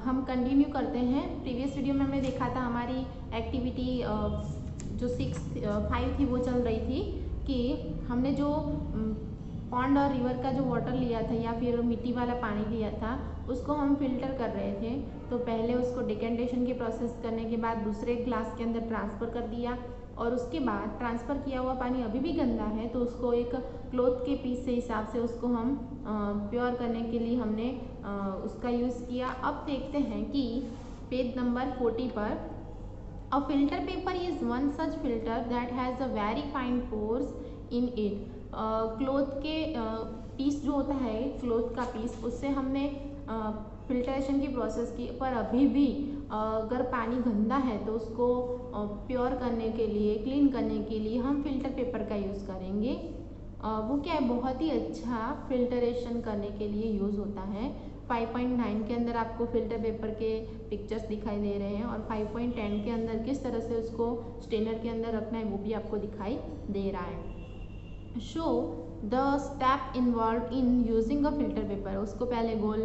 हम कंटिन्यू करते हैं। प्रीवियस वीडियो में हमने देखा था हमारी एक्टिविटी जो 5 थी वो चल रही थी कि हमने जो पॉन्ड और रिवर का जो वाटर लिया था या फिर मिट्टी वाला पानी लिया था उसको हम फिल्टर कर रहे थे। तो पहले उसको डिकेंटेशन की प्रोसेस करने के बाद दूसरे ग्लास के अंदर ट्रांसफ़र कर दिया और उसके बाद ट्रांसफ़र किया हुआ पानी अभी भी गंदा है तो उसको एक क्लॉथ के पीस से हिसाब से उसको हम प्योर करने के लिए हमने उसका यूज़ किया। अब देखते हैं कि पेज नंबर 40 पर अ filter paper is one such filter that has a very fine pores in it. Cloth के पीस जो होता है क्लॉथ का पीस उससे हमने फिल्ट्रेशन की प्रोसेस की, पर अभी भी अगर पानी गंदा है तो उसको प्योर करने के लिए क्लीन करने के लिए हम फिल्टर पेपर का यूज़ करेंगे। वो क्या है, बहुत ही अच्छा फिल्टरेशन करने के लिए यूज़ होता है। 5.9 के अंदर आपको फिल्टर पेपर के पिक्चर्स दिखाई दे रहे हैं और 5.10 के अंदर किस तरह से उसको स्टेनर के अंदर रखना है वो भी आपको दिखाई दे रहा है। Show the step involve in using a filter paper. उसको पहले गोल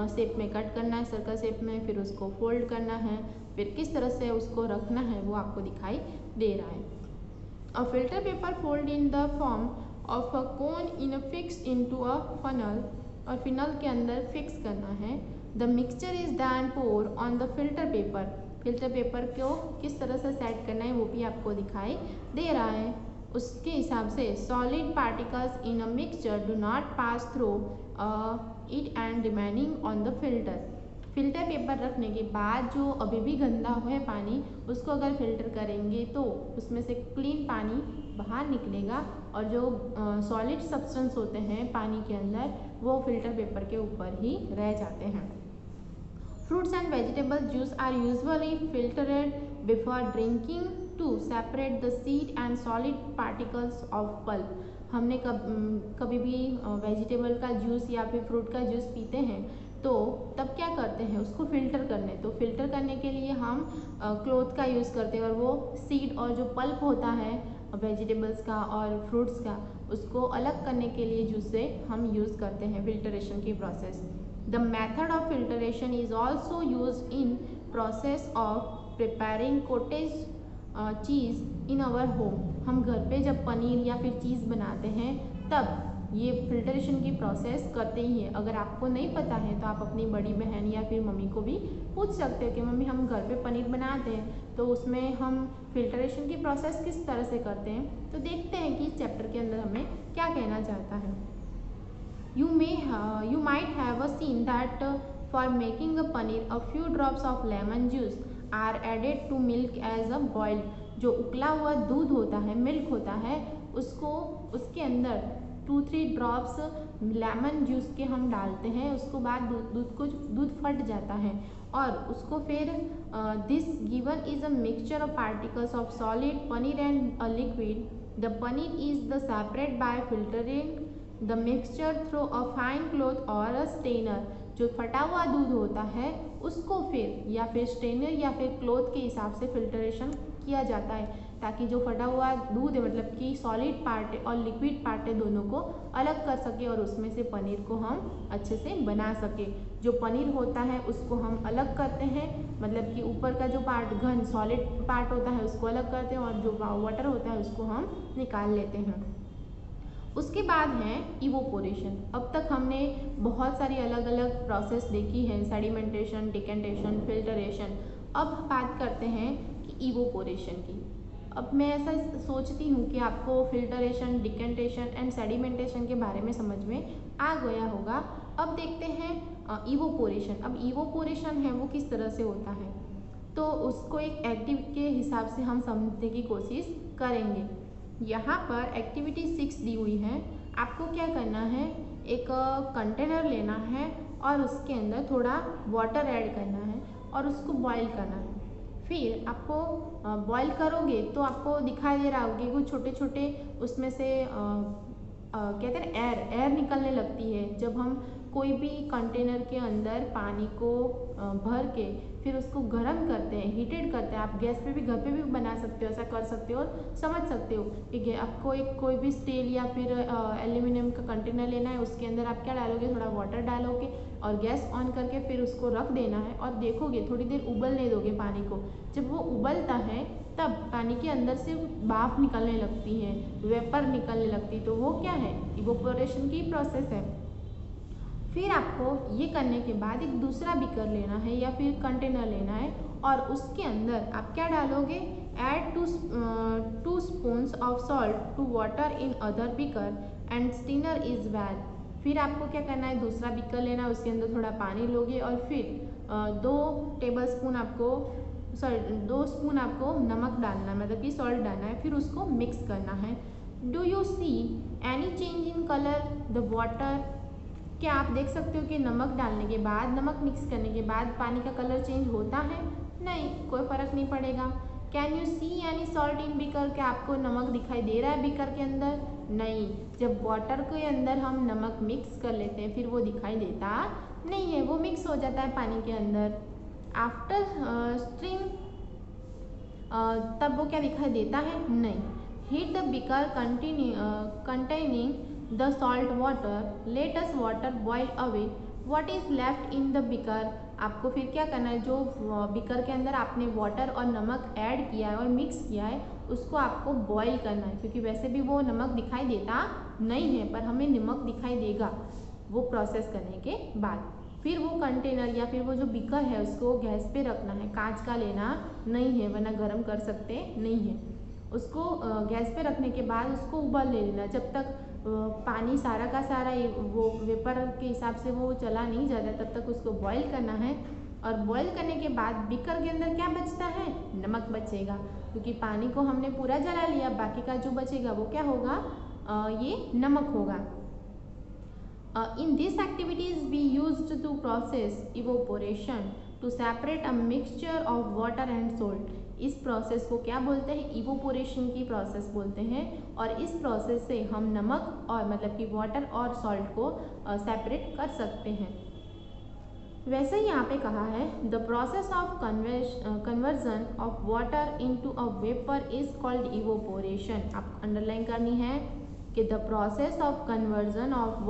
शेप में कट करना है, सर्कल शेप में, फिर उसको फोल्ड करना है, फिर किस तरह से उसको रखना है वो आपको दिखाई दे रहा है। A filter paper fold in the form of a cone in fix into a funnel, और फिनल के अंदर फिक्स करना है। The mixture is then pour on the filter paper. Filter paper को किस तरह से सेट करना है वो भी आपको दिखाई दे रहा है। उसके हिसाब से solid particles in a mixture do not pass through it and remaining on the filter. Filter paper रखने के बाद जो अभी भी गंदा है पानी उसको अगर फिल्टर करेंगे तो उसमें से क्लीन पानी बाहर निकलेगा और जो सॉलिड सब्सटेंस होते हैं पानी के अंदर वो फिल्टर पेपर के ऊपर ही रह जाते हैं। Fruits and vegetable juice are usually filtered before drinking to separate the seed and solid particles of pulp. हमने कभी भी वेजिटेबल का जूस या फिर फ्रूट का जूस पीते हैं तो तब क्या करते हैं, उसको फिल्टर करने, तो फिल्टर करने के लिए हम क्लॉथ का यूज़ करते हैं और वो सीड और जो पल्प होता है वेजिटेबल्स का और फ्रूट्स का उसको अलग करने के लिए जूस से हम यूज़ करते हैं फिल्टरेशन की process. The method of filtration is also used in process of preparing cottage cheese in our home. हम घर पे जब पनीर या फिर चीज़ बनाते हैं तब ये फिल्टरेशन की प्रोसेस करते ही हैं। अगर आपको नहीं पता है तो आप अपनी बड़ी बहन या फिर मम्मी को भी पूछ सकते हो कि मम्मी हम घर पे पनीर बनाते हैं तो उसमें हम फिल्टरेशन की प्रोसेस किस तरह से करते हैं। तो देखते हैं कि इस चैप्टर के अंदर हमें क्या कहना चाहता है। You might have seen that for making a paneer, a few drops of lemon juice are added to milk as a boiled. जो उबला हुआ दूध होता है, मिल्क होता है, उसको उसके अंदर 2-3 ड्रॉप्स लेमन जूस के हम डालते हैं। उसको बाद दूध फट जाता है और उसको फिर this given is a mixture of particles of solid paneer and a liquid. The paneer is the separate by filtering the mixture through a fine cloth और अ स्टेनर। जो फटा हुआ दूध होता है उसको फिर या फिर स्टेनर या फिर क्लॉथ के हिसाब से फिल्टरेशन किया जाता है ताकि जो फटा हुआ दूध है मतलब कि सॉलिड पार्ट और लिक्विड पार्ट है दोनों को अलग कर सके और उसमें से पनीर को हम अच्छे से बना सके। जो पनीर होता है उसको हम अलग करते हैं, मतलब कि ऊपर का जो पार्ट घन सॉलिड पार्ट होता है उसको अलग करते हैं और जो वाटर होता है उसको हम निकाल लेते हैं। उसके बाद है इवोपोरेशन। अब तक हमने बहुत सारी अलग अलग प्रोसेस देखी है, सेडिमेंटेशन, डिकेंटेशन, फिल्टरेशन। अब बात करते हैं कि इवोपोरेशन की। अब मैं ऐसा सोचती हूँ कि आपको फिल्टरेशन, डिकेंटेशन एंड सेडिमेंटेशन के बारे में समझ में आ गया होगा। अब देखते हैं इवोपोरेशन। अब इवोपोरेशन है वो किस तरह से होता है तो उसको एक एक्टिविटी के हिसाब से हम समझने की कोशिश करेंगे। यहाँ पर एक्टिविटी 6 दी हुई है। आपको क्या करना है, एक कंटेनर लेना है और उसके अंदर थोड़ा वाटर ऐड करना है और उसको बॉईल करना है। फिर आपको बॉईल करोगे तो आपको दिखाई दे रहा होगा कि कुछ छोटे छोटे उसमें से कहते हैं एयर निकलने लगती है। जब हम कोई भी कंटेनर के अंदर पानी को भर के फिर उसको गर्म करते हैं, हीटेड करते हैं। आप गैस पे भी, घर पे भी बना सकते हो, ऐसा कर सकते हो और समझ सकते हो कि आपको एक कोई भी स्टील या फिर एल्यूमिनियम का कंटेनर लेना है, उसके अंदर आप क्या डालोगे, थोड़ा वाटर डालोगे और गैस ऑन करके फिर उसको रख देना है और देखोगे थोड़ी देर उबलने दोगे पानी को। जब वो उबलता है तब पानी के अंदर से भाप निकलने लगती है, वेपर निकलने लगती, तो वो क्या है, इवोपोरेशन की प्रोसेस है। फिर आपको ये करने के बाद एक दूसरा बीकर लेना है या फिर कंटेनर लेना है और उसके अंदर आप क्या डालोगे, add 2 spoons of salt to water in other beaker and stir is well. फिर आपको क्या करना है, दूसरा बीकर लेना है, उसके अंदर थोड़ा पानी लोगे और फिर 2 स्पून आपको नमक डालना है, मतलब कि सॉल्ट डालना है, फिर उसको मिक्स करना है। Do you see any change in colour the water? क्या आप देख सकते हो कि नमक डालने के बाद, नमक मिक्स करने के बाद पानी का कलर चेंज होता है? नहीं, कोई फ़र्क नहीं पड़ेगा। Can you see any salt in beaker? क्या आपको नमक दिखाई दे रहा है बीकर के अंदर? नहीं। जब वाटर के अंदर हम नमक मिक्स कर लेते हैं फिर वो दिखाई देता नहीं है, वो मिक्स हो जाता है पानी के अंदर। आफ्टर स्ट्रीम तब वो क्या दिखाई देता है? नहीं। Heat the beaker containing the salt water, let us water boil away what is left in the beaker। आपको फिर क्या करना है, जो बीकर के अंदर आपने वाटर और नमक ऐड किया है और मिक्स किया है उसको आपको बॉईल करना है, क्योंकि वैसे भी वो नमक दिखाई देता नहीं है पर हमें नमक दिखाई देगा वो प्रोसेस करने के बाद। फिर वो कंटेनर या फिर वो जो बीकर है उसको गैस पे रखना है, कांच का लेना नहीं है वरना गर्म कर सकते नहीं है। उसको गैस पे रखने के बाद उसको उबाल ले लेना, जब तक पानी सारा का सारा वो वेपर के हिसाब से वो चला नहीं जाता तब तक उसको बॉईल करना है। और बॉईल करने के बाद बीकर के अंदर क्या बचता है, नमक बचेगा, क्योंकि पानी को हमने पूरा जला लिया, बाकी का जो बचेगा वो क्या होगा, ये नमक होगा। In these activities we used to process evaporation to separate a mixture of water and salt। इस प्रोसेस को क्या बोलते हैं, इवोपोरेशन की प्रोसेस बोलते हैं। और इस प्रोसेस से हम नमक और मतलब कि वाटर और सॉल्ट को सेपरेट कर सकते हैं। वैसे ही यहाँ पे कहा है the process of conversion of water into a vapour is called evaporation. आप अंडरलाइन करनी है कि the process of conversion of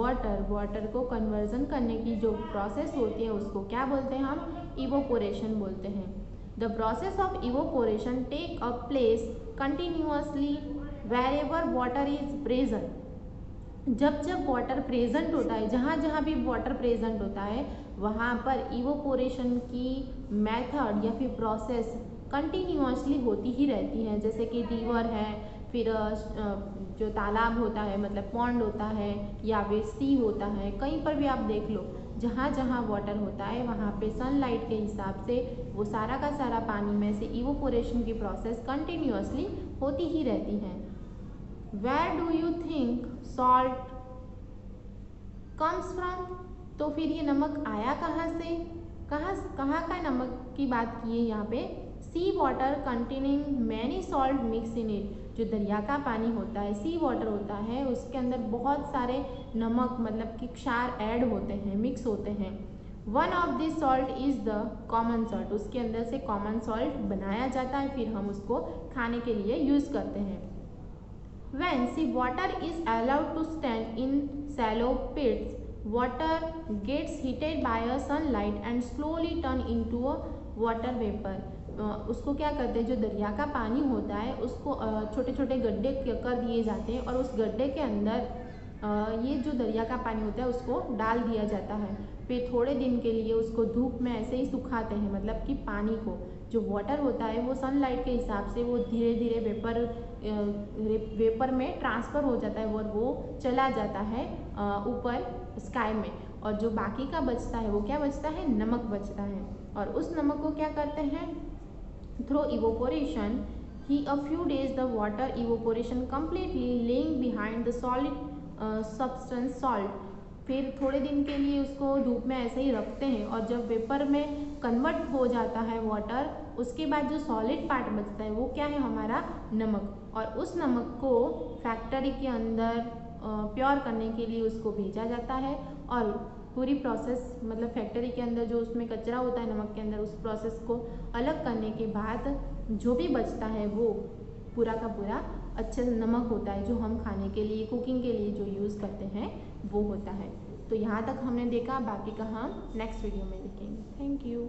water को कन्वर्जन करने की जो प्रोसेस होती है उसको क्या बोलते हैं, हम इवोपोरेशन बोलते हैं। The process of evaporation take a place continuously wherever water is present. जब जब वाटर प्रेजेंट होता है, जहाँ जहाँ भी वाटर प्रेजेंट होता है वहाँ पर इवोपोरेशन की मेथड या फिर प्रोसेस कंटिन्यूअसली होती ही रहती है। जैसे कि रिवर है, फिर जो तालाब होता है मतलब पॉन्ड होता है या फिर सी होता है, कहीं पर भी आप देख लो जहाँ जहाँ वाटर होता है वहाँ पे सनलाइट के हिसाब से वो सारा का सारा पानी में से इवोपोरेशन की प्रोसेस कंटिन्यूअसली होती ही रहती है। Where do you think salt comes from? तो फिर ये नमक आया कहाँ से, कहाँ का नमक की बात की है यहाँ पे, sea water containing many salt mix in it. जो दरिया का पानी होता है, सी वाटर होता है, उसके अंदर बहुत सारे नमक मतलब कि क्षार ऐड होते हैं, मिक्स होते हैं। One of this salt is the common salt. उसके अंदर से कॉमन सॉल्ट बनाया जाता है, फिर हम उसको खाने के लिए यूज़ करते हैं। When sea water is allowed to stand in shallow pits, water gets heated by a sunlight and slowly turn into a water vapor। उसको क्या करते हैं, जो दरिया का पानी होता है उसको छोटे छोटे गड्ढे कर दिए जाते हैं और उस गड्ढे के अंदर ये जो दरिया का पानी होता है उसको डाल दिया जाता है। फिर थोड़े दिन के लिए उसको धूप में ऐसे ही सुखाते हैं, मतलब कि पानी को, जो वाटर होता है वो सनलाइट के हिसाब से वो धीरे धीरे वेपर में ट्रांसफ़र हो जाता है और वो चला जाता है ऊपर स्काई में। और जो बाकी का बचता है वो क्या बचता है, नमक बचता है। और उस नमक को क्या करते हैं, through evaporation he a few days the water evaporation completely laying behind the solid substance salt. फिर थोड़े दिन के लिए उसको धूप में ऐसे ही रखते हैं और जब वेपर में कन्वर्ट हो जाता है वाटर, उसके बाद जो सॉलिड पार्ट बचता है वो क्या है, हमारा नमक। और उस नमक को फैक्ट्री के अंदर प्योर करने के लिए उसको भेजा जाता है और पूरी प्रोसेस मतलब फैक्ट्री के अंदर जो उसमें कचरा होता है नमक के अंदर, उस प्रोसेस को अलग करने के बाद जो भी बचता है वो पूरा का पूरा अच्छे नमक होता है, जो हम खाने के लिए कुकिंग के लिए जो यूज़ करते हैं वो होता है। तो यहाँ तक हमने देखा, बाकी का हम नेक्स्ट वीडियो में देखेंगे। Thank you.